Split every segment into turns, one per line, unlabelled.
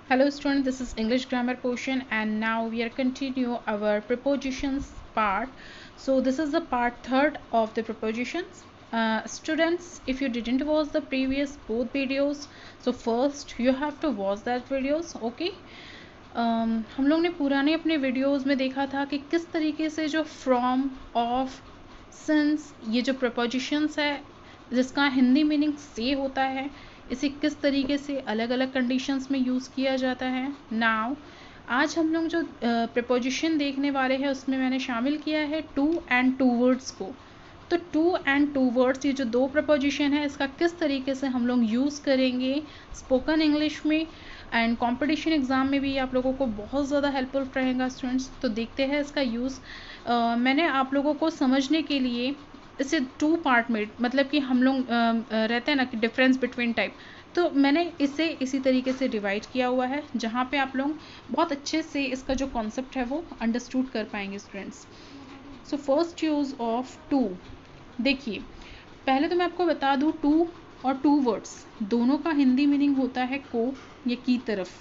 Hello student, this is English grammar portion and now we are continue our prepositions part. So this is the part 3rd of the prepositions. Students, if you didn't watch the previous both videos, so first you have to watch that videos, okay? हम लोग ने पुराने अपने videos में देखा था कि किस तरीके से जो फ्रॉम, ऑफ, सिंस ये जो प्रपोजिशंस है जिसका हिंदी मीनिंग से होता है, इसे किस तरीके से अलग अलग कंडीशंस में यूज़ किया जाता है. नाउ आज हम लोग जो प्रपोजिशन देखने वाले हैं उसमें मैंने शामिल किया है टू एंड टू वर्ड्स को. तो टू एंड टू वर्ड्स ये जो दो प्रपोजिशन है इसका किस तरीके से हम लोग यूज़ करेंगे स्पोकन इंग्लिश में एंड कंपटीशन एग्ज़ाम में भी आप लोगों को बहुत ज़्यादा हेल्पफुल रहेगा स्टूडेंट्स. तो देखते हैं इसका यूज़. मैंने आप लोगों को समझने के लिए इसे टू पार्ट में, मतलब कि हम लोग रहते हैं ना कि डिफरेंस बिटवीन टाइप, तो मैंने इसे इसी तरीके से डिवाइड किया हुआ है जहाँ पे आप लोग बहुत अच्छे से इसका जो कॉन्सेप्ट है वो अंडरस्टूड कर पाएंगे students. So first use of to. देखिए पहले तो मैं आपको बता दूँ टू और टू वर्ड्स दोनों का हिंदी मीनिंग होता है को या की तरफ.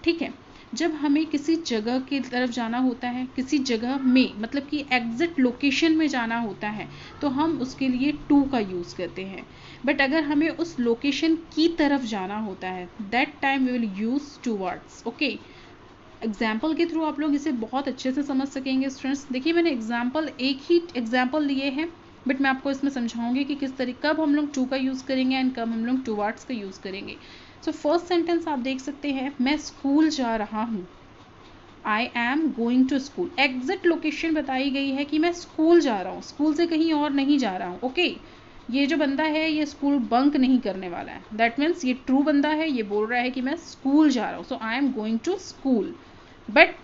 ठीक है, जब हमें किसी जगह की तरफ जाना होता है, किसी जगह में मतलब कि एग्जैक्ट लोकेशन में जाना होता है, तो हम उसके लिए टू का यूज़ करते हैं. बट अगर हमें उस लोकेशन की तरफ जाना होता है that time we will use two words. Okay, example के थ्रू आप लोग इसे बहुत अच्छे से समझ सकेंगे स्टूडेंट्स. देखिए मैंने एक ही एग्जाम्पल लिए हैं बट मैं आपको इसमें समझाऊंगी कि किस तरीके कब हम लोग टू का यूज़ करेंगे एंड कब हम लोग टू वर्ड्स का यूज़ करेंगे. सो फर्स्ट सेंटेंस आप देख सकते हैं, मैं स्कूल जा रहा हूँ. I am going to school. Exact location बताई गई है कि मैं स्कूल जा रहा हूँ, स्कूल से कहीं और नहीं जा रहा हूँ. ओके, ये जो बंदा है ये स्कूल बंक नहीं करने वाला है. दैट मीन्स ये ट्रू बंदा है, ये बोल रहा है कि मैं स्कूल जा रहा हूँ. So I am going to school. But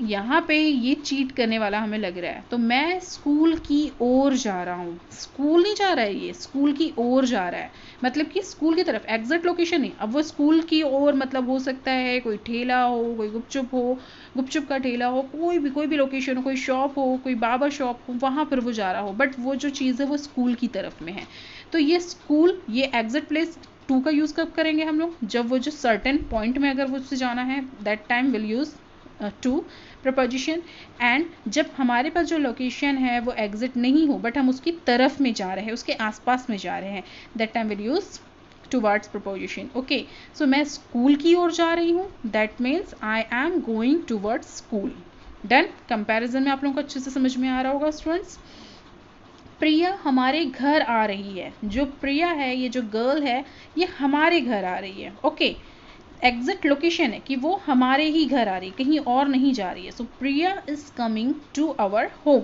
यहाँ पे ये चीट करने वाला हमें लग रहा है. तो मैं स्कूल की ओर जा रहा हूँ. स्कूल नहीं जा रहा है, ये स्कूल की ओर जा रहा है, मतलब कि स्कूल की तरफ. एग्जैक्ट लोकेशन नहीं. अब वो स्कूल की ओर मतलब हो सकता है कोई ठेला हो, कोई गुपचुप हो, गुपचुप का ठेला हो, कोई भी लोकेशन हो, कोई शॉप हो, कोई बाबा शॉप हो, वहाँ पर वो जा रहा हो. बट वो जो चीज़ है वो स्कूल की तरफ में है. तो ये स्कूल, ये एग्जैक्ट प्लेस टू का यूज़ कब करेंगे हम लोग, जब वो जो सर्टेन पॉइंट में अगर वो उससे जाना है that time will use to preposition. And जब हमारे पास जो लोकेशन है वो एग्जिट नहीं हो बट हम उसकी तरफ में जा रहे हैं, उसके आसपास में जा रहे हैं, that time will use towards preposition. Okay, so मैं स्कूल की ओर जा रही हूँ, that means I am going towards school. Done. Comparison में आप लोगों को अच्छे से समझ में आ रहा होगा स्टूडेंट्स. प्रिया हमारे घर आ रही है. जो प्रिया है, ये जो गर्ल है, ये हमारे घर आ रही है. ओके, एग्जैक्ट लोकेशन है कि वो हमारे ही घर आ रही है, कहीं और नहीं जा रही है. So Priya is coming to our home.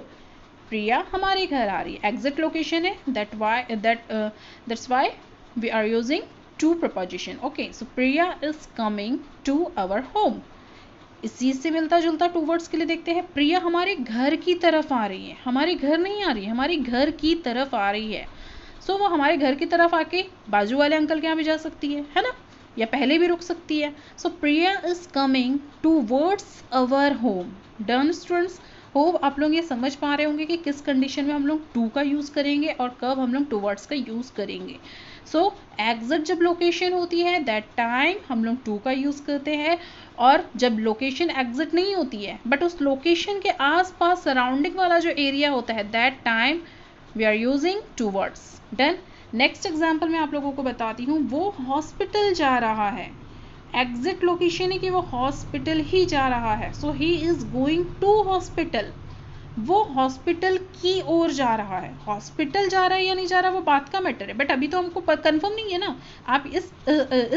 Priya हमारे घर आ रही है, एग्जैक्ट लोकेशन है, that's why we are using to preposition. Okay, so Priya is coming to our home. इस चीज से मिलता जुलता टू वर्ड्स के लिए देखते हैं. प्रिया हमारे घर की तरफ आ रही है. हमारे घर नहीं आ रही है, हमारे घर की तरफ आ रही है. सो वो हमारे घर की तरफ आके बाजू वाले अंकल के यहाँ भी जा सकती है ना, या पहले भी रुक सकती है. So Priya is coming towards our home. Done students, hope आप लोग ये समझ पा रहे होंगे कि किस कंडीशन में हम लोग टू का यूज़ करेंगे और कब हम लोग टूवर्ड्स का यूज़ करेंगे. सो एग्जैक्ट जब लोकेशन होती है दैट टाइम हम लोग टू का यूज़ करते हैं, और जब लोकेशन एग्जैक्ट नहीं होती है बट उस लोकेशन के आसपास सराउंडिंग वाला जो एरिया होता है that time we are using two words. Done. Next example मैं आप लोगों को बताती हूँ. वो हॉस्पिटल जा रहा है. एग्जैक्ट लोकेशन है कि वो हॉस्पिटल ही जा रहा है. So he is going to hospital. वो हॉस्पिटल की ओर जा रहा है. हॉस्पिटल जा रहा है या नहीं जा रहा वो बात का मैटर है, बट अभी तो हमको कंफर्म नहीं है ना. आप इस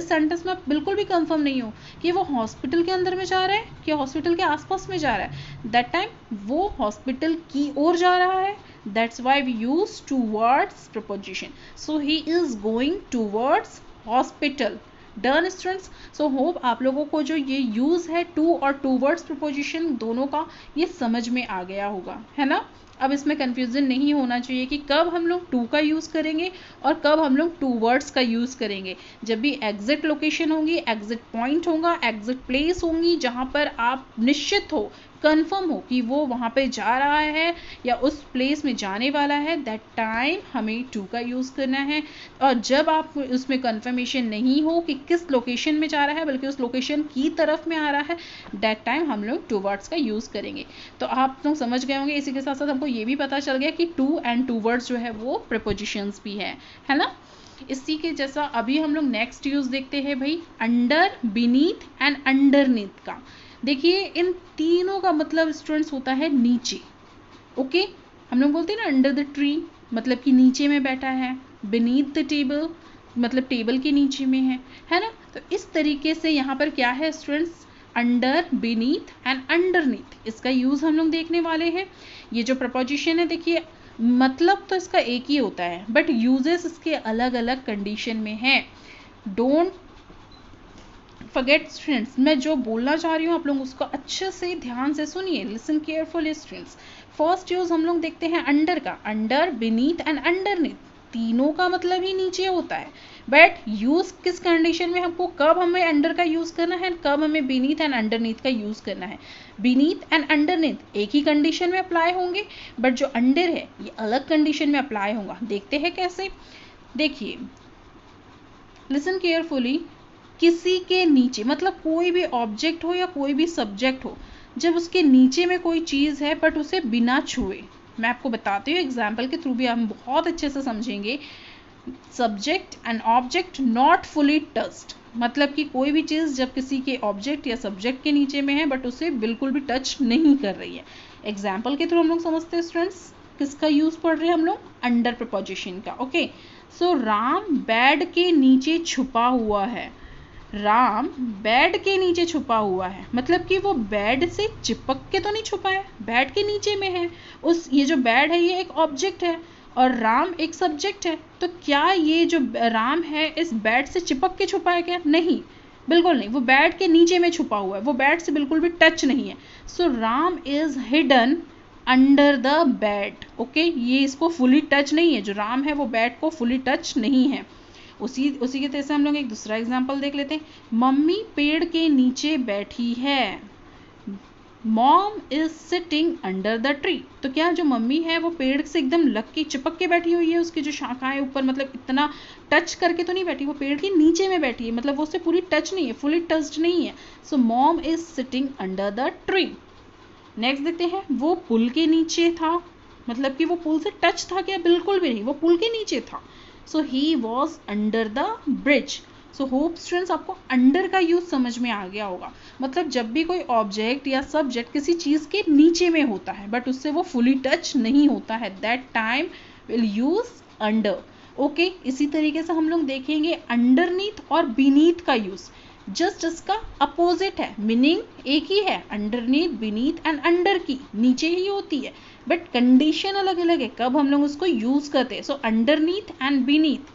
सेंटेंस में बिल्कुल भी कंफर्म नहीं हो कि वो हॉस्पिटल के अंदर में जा रहा है कि हॉस्पिटल के आसपास में जा रहा है. दैट टाइम वो हॉस्पिटल की ओर जा रहा है. That's why we use towards preposition. So he is going towards hospital. Done students. So hope आप लोगों को जो ये यूज़ है टू और towards preposition दोनों का ये समझ में आ गया होगा, है ना. अब इसमें कंफ्यूजन नहीं होना चाहिए कि कब हम लोग टू का यूज़ करेंगे और कब हम लोग टू वर्ड्स का यूज़ करेंगे. जब भी एग्जैक्ट लोकेशन होगी, एग्जैक्ट पॉइंट होगा, एग्जैक्ट प्लेस होंगी जहाँ पर आप निश्चित हो कंफर्म हो कि वो वहाँ पे जा रहा है या उस प्लेस में जाने वाला है, दैट टाइम हमें टू का यूज़ करना है। और जब आप उसमें कंफर्मेशन नहीं हो कि किस लोकेशन में जा रहा है बल्कि उस लोकेशन की तरफ में आ रहा है, दैट टाइम हम लोग टू वर्ड्स का यूज़ करेंगे। तो आप लोग समझ गए होंगे। इसी के साथ साथ हमको ये भी पता चल गया कि टू एंड टू वर्ड्स जो है वो प्रीपोजिशंस भी है ना। इसी के जैसा अभी हम लोग नेक्स्ट यूज देखते हैं भाई, अंडर, बीनीथ एंड अंडरनीथ का। देखिए इन तीनों का मतलब स्टूडेंट्स होता है नीचे। ओके, हम लोग बोलते हैं ना अंडर द ट्री, मतलब कि नीचे में बैठा है। बीनीथ द टेबल, मतलब टेबल के नीचे में है ना। तो इस तरीके से यहाँ पर क्या है students, under, beneath and underneath, इसका यूज हम लोग देखने वाले हैं। ये जो प्रपोजिशन है देखिए, मतलब तो इसका एक ही होता है बट यूजेस इसके अलग अलग कंडीशन में हैं। डोंट फॉरगेट स्टूडेंट्स, मैं जो बोलना चाह रही हूँ आप लोग उसको अच्छे से ध्यान से सुनिए, listen carefully students. First use हम लोग देखते हैं अंडर का, अंडर, बीनीथ एंड अंडरनीथ, तीनों का मतलब ही नीचे होता है। बट यूज किस कंडीशन में, हमको कब हमें अंडर का यूज करना है, कब हमें बीनीथ एंड अंडरनीथ का यूज करना है। बीनीथ एंड अंडरनीथ एक ही कंडीशन में अप्लाई होंगे, बट जो अंडर है ये अलग कंडीशन में अप्लाई होगा। देखते हैं कैसे। देखिए लिसन केयरफुली, किसी के नीचे मतलब कोई भी ऑब्जेक्ट हो या कोई भी सब्जेक्ट हो, जब उसके नीचे में कोई चीज़ है बट उसे बिना छुए, मैं आपको बताती हूँ एग्जाम्पल के थ्रू भी हम बहुत अच्छे से समझेंगे। Subject and object not fully touched, मतलब कि कोई भी चीज़ जब किसी के ऑब्जेक्ट या सब्जेक्ट के नीचे में है बट उसे बिल्कुल भी टच नहीं कर रही है। एग्जाम्पल के थ्रू हम लोग समझते हैं स्टूडेंट्स, किसका यूज पढ़ रहे हैं हम लोग, अंडर प्रपोजिशन का। ओके, सो राम बेड के नीचे छुपा हुआ है। राम बेड के नीचे छुपा हुआ है, मतलब कि वो बेड से चिपक के तो नहीं छुपा है, बेड के नीचे में है। ये जो बेड है ये एक ऑब्जेक्ट है और राम एक सब्जेक्ट है। तो क्या ये जो राम है इस बेड से चिपक के छुपा है क्या? नहीं, बिल्कुल नहीं। वो बेड के नीचे में छुपा हुआ है, वो बेड से बिल्कुल भी टच नहीं है। So Ram is hidden under the bed. Okay, ये इसको फुली टच नहीं है, जो राम है वो बेड को फुली टच नहीं है। उसी के तरह से हम लोग एक दूसरा एग्जाम्पल देख लेते हैं। मम्मी पेड़ के नीचे बैठी है। Mom is sitting under the tree. तो क्या जो मम्मी है वो पेड़ से एकदम लग के चिपक के बैठी हुई है, उसकी जो शाखाएं ऊपर, मतलब इतना टच करके तो नहीं बैठी, वो पेड़ के नीचे में बैठी है, मतलब वो उससे पूरी टच नहीं है, फुली टच्ड नहीं है। So mom is sitting under the tree. Next देखते हैं, वो पुल के नीचे था, मतलब कि वो पुल से टच था क्या? बिल्कुल भी नहीं, वो पुल के नीचे था। So he was under the bridge. So hope students आपको अंडर का यूज समझ में आ गया होगा। मतलब जब भी कोई ऑब्जेक्ट या सब्जेक्ट किसी चीज के नीचे में होता है बट उससे वो फुली टच नहीं होता है, that time will use under. Okay, इसी तरीके से हम लोग देखेंगे अंडरनीथ और बीनीथ का यूज। जस्ट इसका अपोजिट है, मीनिंग एक ही है, अंडरनीथ, बीनीथ एंड अंडर की नीचे ही होती है, बट कंडीशन अलग अलग है कब हम लोग उसको यूज करते हैं। सो अंडरनीथ एंड बीनीथ,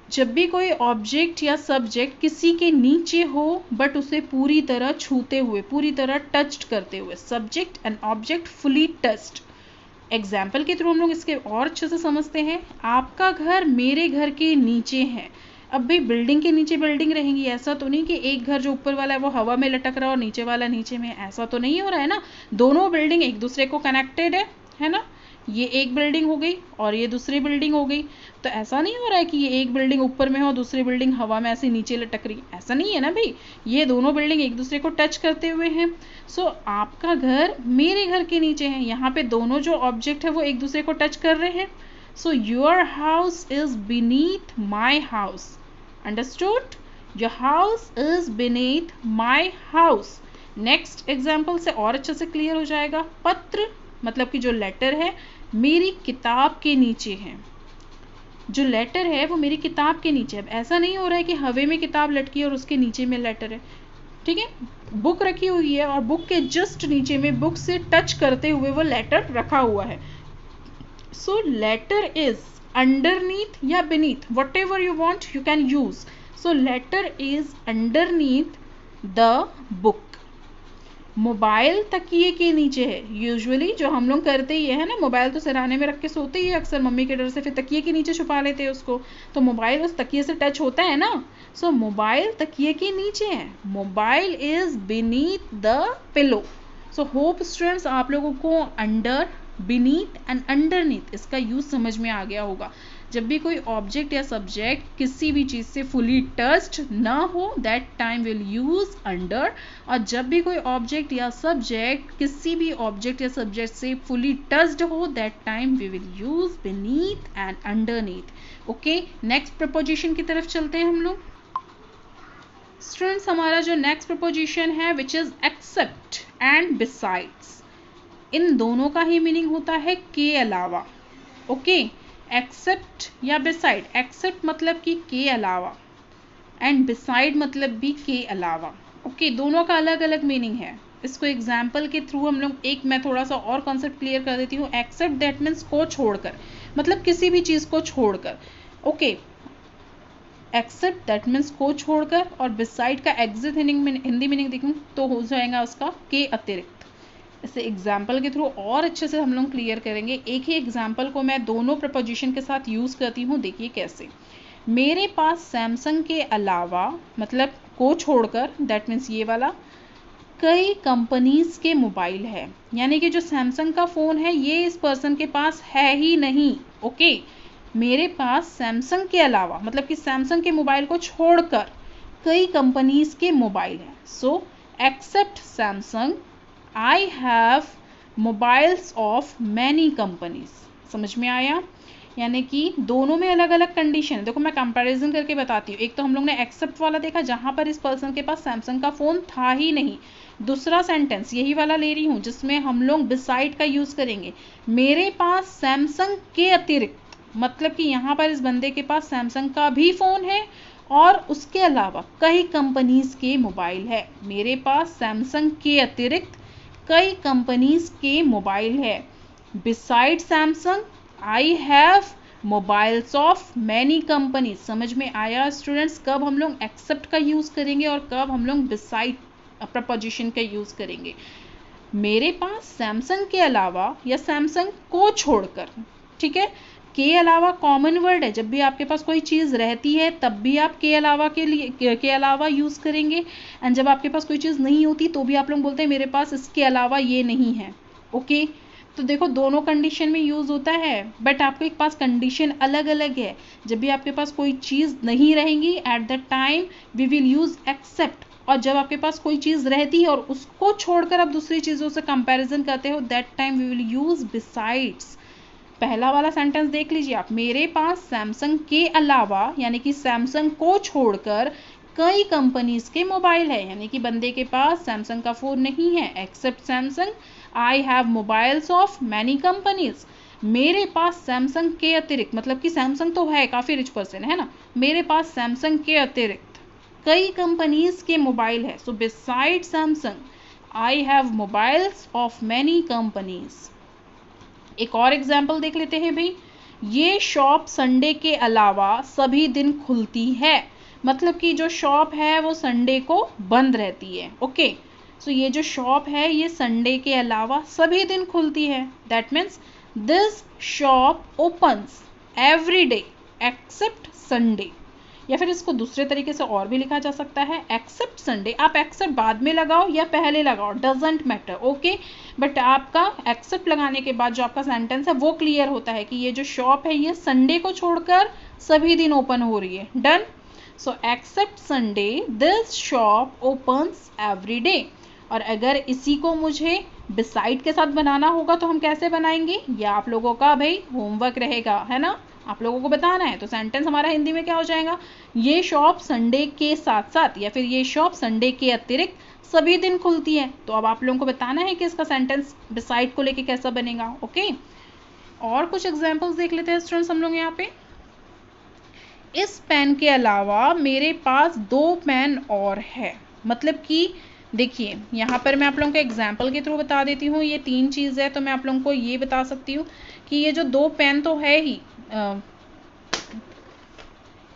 जब भी कोई ऑब्जेक्ट या सब्जेक्ट किसी के नीचे हो बट उसे पूरी तरह छूते हुए, पूरी तरह टच्ड करते हुए, subject and object fully touched. Example के थ्रू हम लोग इसके और अच्छे से समझते हैं। आपका घर मेरे घर के नीचे है। अब भाई बिल्डिंग के नीचे बिल्डिंग रहेंगी, ऐसा तो नहीं कि एक घर जो ऊपर वाला है वो हवा में लटक रहा है और नीचे वाला नीचे में, ऐसा तो नहीं हो रहा है ना। दोनों बिल्डिंग एक दूसरे को कनेक्टेड है ना। ये एक बिल्डिंग हो गई और ये दूसरी बिल्डिंग हो गई, तो ऐसा नहीं हो रहा है कि ये एक बिल्डिंग ऊपर में हो दूसरी बिल्डिंग हवा में ऐसे नीचे लटक रही, ऐसा नहीं है ना भाई। ये दोनों बिल्डिंग एक दूसरे को टच करते हुए हैं। सो आपका घर मेरे घर के नीचे है, यहाँ पे दोनों जो ऑब्जेक्ट है वो एक दूसरे को टच कर रहे हैं। So your house is beneath my house. Understood? Your house is beneath my house. Next example से और अच्छे से क्लियर हो जाएगा। पत्र मतलब कि जो लेटर है मेरी किताब के नीचे है। जो लेटर है वो मेरी किताब के नीचे है। अब ऐसा नहीं हो रहा है कि हवे में किताब लटकी है और उसके नीचे में लेटर है, ठीक है। बुक रखी हुई है और बुक के जस्ट नीचे में बुक से टच करते हुए वो लेटर रखा हुआ है। सो लेटर इज अंडरनीथ या beneath, whatever you want you can use. So letter is underneath the book. Mobile तकिए के नीचे है। यूजुअली जो हम लोग करते ही है ना, मोबाइल तो सिरहाने में रख के सोते ही है अक्सर मम्मी के डर से, फिर तकिए के नीचे छुपा लेते हैं उसको, तो मोबाइल उस तकिए से टच होता है ना। मोबाइल तकिए के नीचे है। Mobile is beneath the pillow. So hope students आप लोगों को अंडर, बीनीथ एंड अंडरनीथ इसका यूज समझ में आ गया होगा। जब भी कोई ऑब्जेक्ट या सब्जेक्ट किसी भी चीज से फुली टच्ड ना हो that time will use under, और जब भी कोई ऑब्जेक्ट या सब्जेक्ट किसी भी ऑब्जेक्ट या सब्जेक्ट से फुली टच्ड हो that time we will use beneath and underneath. Okay, next preposition की तरफ चलते हैं हम लोग। स्टूडेंट्स हमारा जो नेक्स्ट प्रपोजिशन है which is except and besides, इन दोनों का ही मीनिंग होता है के अलावा। ओके, एक्सेप्ट या बिसाइड, एक्सेप्ट मतलब कि के अलावा एंड बिसाइड मतलब भी के अलावा। ओके, दोनों का अलग अलग मीनिंग है। इसको एग्जाम्पल के थ्रू हम लोग एक मैं थोड़ा सा और कॉन्सेप्ट क्लियर कर देती हूँ। एक्सेप्ट दैट मीन्स को छोड़कर, मतलब किसी भी चीज को छोड़कर। ओके, एक्सेप्ट दैट मीन्स को छोड़कर, और बिसाइड का एग्जिट हिंदी मीनिंग देखूँ तो हो जाएगा उसका के अतिरिक्त। इसे एग्जाम्पल के थ्रू और अच्छे से हम लोग क्लियर करेंगे। एक ही एग्जाम्पल को मैं दोनों प्रपोजिशन के साथ यूज करती हूँ, देखिए कैसे। मेरे पास सैमसंग के अलावा, मतलब को छोड़कर, दैट मीन्स ये वाला, कई कंपनीज के मोबाइल है। यानी कि जो सैमसंग का फोन है ये इस पर्सन के पास है ही नहीं। ओके, मेरे पास सैमसंग के अलावा मतलब कि सैमसंग के मोबाइल को छोड़कर कई कंपनीज के मोबाइल हैं। So except Samsung I have mobiles of many companies। समझ में आया? यानी कि दोनों में अलग अलग कंडीशन है। देखो मैं कंपैरिजन करके बताती हूँ। एक तो हम लोग ने एक्सेप्ट वाला देखा जहां पर इस पर्सन के पास सैमसंग का फोन था ही नहीं। दूसरा सेंटेंस यही वाला ले रही हूँ जिसमें हम लोग बिसाइड का यूज करेंगे। मेरे पास सैमसंग के अतिरिक्त, मतलब कि यहाँ पर इस बंदे के पास सैमसंग का भी फोन है और उसके अलावा कई कंपनीज के मोबाइल है। मेरे पास सैमसंग के अतिरिक्त कई कंपनीज के मोबाइल है। Beside Samsung I have mobiles of many companies. समझ में आया स्टूडेंट्स कब हम लोग एक्सेप्ट का यूज करेंगे और कब हम लोग बिसाइड प्रपोजिशन का यूज करेंगे। मेरे पास सैमसंग के अलावा या सैमसंग को छोड़कर, ठीक है। के अलावा कॉमन वर्ड है, जब भी आपके पास कोई चीज रहती है तब भी आप के अलावा के लिए के अलावा यूज करेंगे, एंड जब आपके पास कोई चीज नहीं होती तो भी आप लोग बोलते हैं मेरे पास इसके अलावा ये नहीं है। ओके, तो देखो दोनों कंडीशन में यूज होता है, बट आपके पास कंडीशन अलग अलग है। जब भी आपके पास कोई चीज नहीं रहेगी at the time we will use except, और जब आपके पास कोई चीज रहती है और उसको छोड़कर आप दूसरी चीजों से कंपैरिजन करते हो that time we will use besides. पहला वाला सेंटेंस देख लीजिए आप, मेरे पास सैमसंग के अलावा यानी कि सैमसंग को छोड़कर कई कंपनीज के मोबाइल है, यानी कि बंदे के पास सैमसंग का फोन नहीं है। Except Samsung I have mobiles of many companies. मेरे पास सैमसंग के अतिरिक्त, मतलब कि सैमसंग तो है, काफी रिच पर्सन है ना, मेरे पास सैमसंग के अतिरिक्त कई कंपनीज के मोबाइल है। So beside Samsung I have mobiles of many companies. एक और एग्जाम्पल देख लेते हैं भाई, ये शॉप संडे के अलावा सभी दिन खुलती है। मतलब कि जो शॉप है वो संडे को बंद रहती है। ओके, सो ये जो शॉप है ये संडे के अलावा सभी दिन खुलती है। That means this shop opens every day except Sunday. या फिर इसको दूसरे तरीके से और भी लिखा जा सकता है, एक्सेप्ट संडे। आप एक्सेप्ट बाद में लगाओ या पहले लगाओ, डजेंट मैटर। ओके, बट आपका एक्सेप्ट लगाने के बाद जो आपका सेंटेंस है वो क्लियर होता है कि ये जो शॉप है ये संडे को छोड़कर सभी दिन ओपन हो रही है। Done. So except Sunday this shop opens every day. और अगर इसी को मुझे बिसाइड के साथ बनाना होगा तो हम कैसे बनाएंगे, या आप लोगों का भाई होमवर्क रहेगा, है ना, आप लोगों को बताना है। तो सेंटेंस हमारा हिंदी में क्या हो जाएगा, ये शॉप संडे के साथ साथ या फिर ये शॉप संडे के अतिरिक्त सभी दिन खुलती है। तो अब आप लोगों को बताना है कि इसका सेंटेंस बिसाइड को लेके कैसा बनेगा। ओके, और कुछ एग्जांपल्स देख लेते हैं स्टूडेंट्स हम लोग यहाँ पे। इस पेन के अलावा मेरे पास 2 पेन और है। मतलब कि देखिए यहाँ पर मैं आप लोगों को एग्जाम्पल के थ्रू बता देती हूँ, ये 3 चीज़ है तो मैं आप लोगों को ये बता सकती हूँ कि ये जो 2 पेन तो है ही,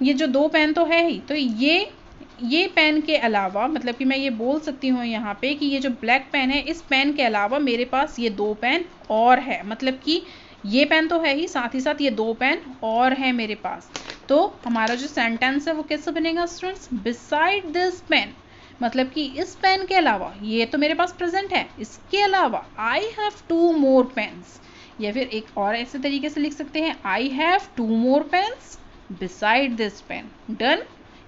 ये जो 2 पेन तो है ही, तो ये पेन के अलावा, मतलब कि मैं ये बोल सकती हूँ यहाँ पे कि ये जो ब्लैक पेन है इस पेन के अलावा मेरे पास ये 2 पेन और है। मतलब कि ये पेन तो है ही, साथ ये 2 पेन और है मेरे पास। तो हमारा जो सेंटेंस है वो कैसे बनेगा स्टूडेंट्स, बिसाइड दिस पेन मतलब कि इस पेन के अलावा, ये तो मेरे पास प्रेजेंट है, इसके अलावा आई हैव 2 more पेन्स। या फिर एक और ऐसे तरीके से लिख सकते हैं, I have 2 more pens beside this pen. Done,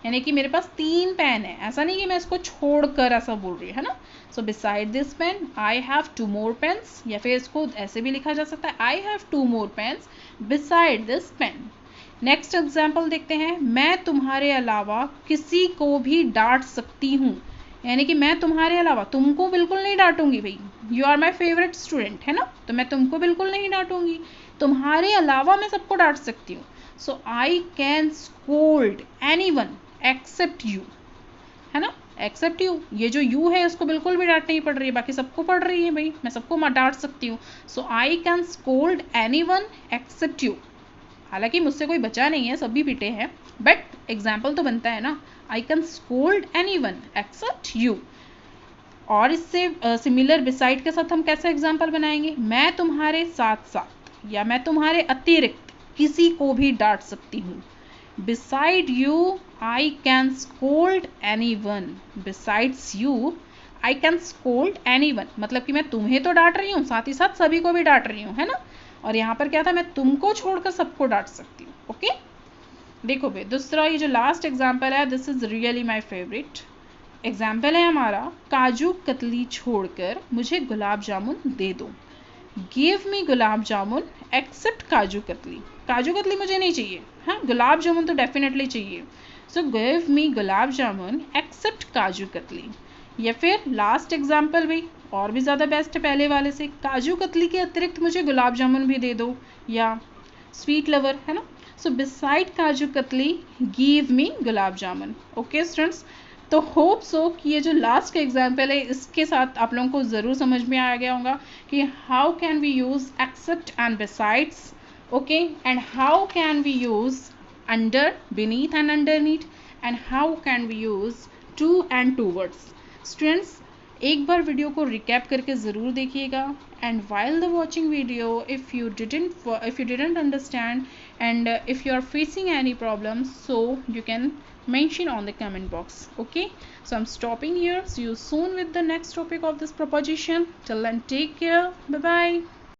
यानी कि मेरे पास 3 पेन है, ऐसा नहीं कि मैं इसको छोड़कर ऐसा बोल रही हूँ, है ना। So beside this pen I have 2 more pens, या फिर इसको ऐसे भी लिखा जा सकता है, I have 2 more pens beside this pen. Next example देखते हैं, मैं तुम्हारे अलावा किसी को भी डांट सकती हूँ। यानी कि मैं तुम्हारे अलावा, तुमको बिल्कुल नहीं डांटूंगी भाई, you are my favourite student, है ना, तो मैं तुमको बिल्कुल नहीं डांटूंगी, तुम्हारे अलावा मैं सबको डांट सकती हूँ। So I can scold anyone except you, है ना, एक्सेप्ट यू, ये जो यू है उसको बिल्कुल भी डांट नहीं पड़ रही है, बाकी सबको पड़ रही है भाई, मैं सबको डांट सकती हूँ। So I can scold anyone except you. हालांकि मुझसे कोई बचा नहीं है, सभी पिटे हैं, बट एग्जाम्पल तो बनता है ना, I can scold anyone except you. और इससे सिमिलर बिसाइड के साथ हम कैसे एग्जाम्पल बनाएंगे, मैं तुम्हारे साथ साथ या मैं तुम्हारे अतिरिक्त किसी को भी डांट सकती हूँ। Beside you I can scold anyone, besides you I can scold anyone, मतलब कि मैं तुम्हें तो डांट रही हूँ, साथ ही साथ सभी को भी डांट रही हूँ, है ना। और यहाँ पर क्या था, मैं तुमको छोड़कर सबको डांट सकती हूँ। ओके, देखो भाई दूसरा, ये जो लास्ट एग्जाम्पल है, this is really my favourite example है हमारा, काजू कतली छोड़कर मुझे गुलाब जामुन दे दो। Give me gulab jamun accept kaju katli. Kaju katli मुझे नहीं चाहिए, हाँ गुलाब जामुन तो डेफिनेटली चाहिए। So give me gulab jamun accept kaju katli. या फिर लास्ट एग्जाम्पल भाई और भी ज़्यादा बेस्ट है पहले वाले से, काजू कतली के अतिरिक्त मुझे गुलाब जामुन भी दे दो, या स्वीट लवर, है ना। So beside kaju katli give me gulab jamun. Okay students, तो होप सो कि ये जो लास्ट का एग्जाम्पल है इसके साथ आप लोगों को ज़रूर समझ में आ गया होगा कि how can we use except and besides, okay, and how can we use under, beneath and underneath, and how can we use to and towards. Students एक बार वीडियो को रिकैप करके ज़रूर देखिएगा, and while the watching video, if you didn't understand and if you are facing any problems, so you can mention on the comment box. Okay, so I'm stopping here, see you soon with the next topic of this proposition. Till then, take care, bye bye.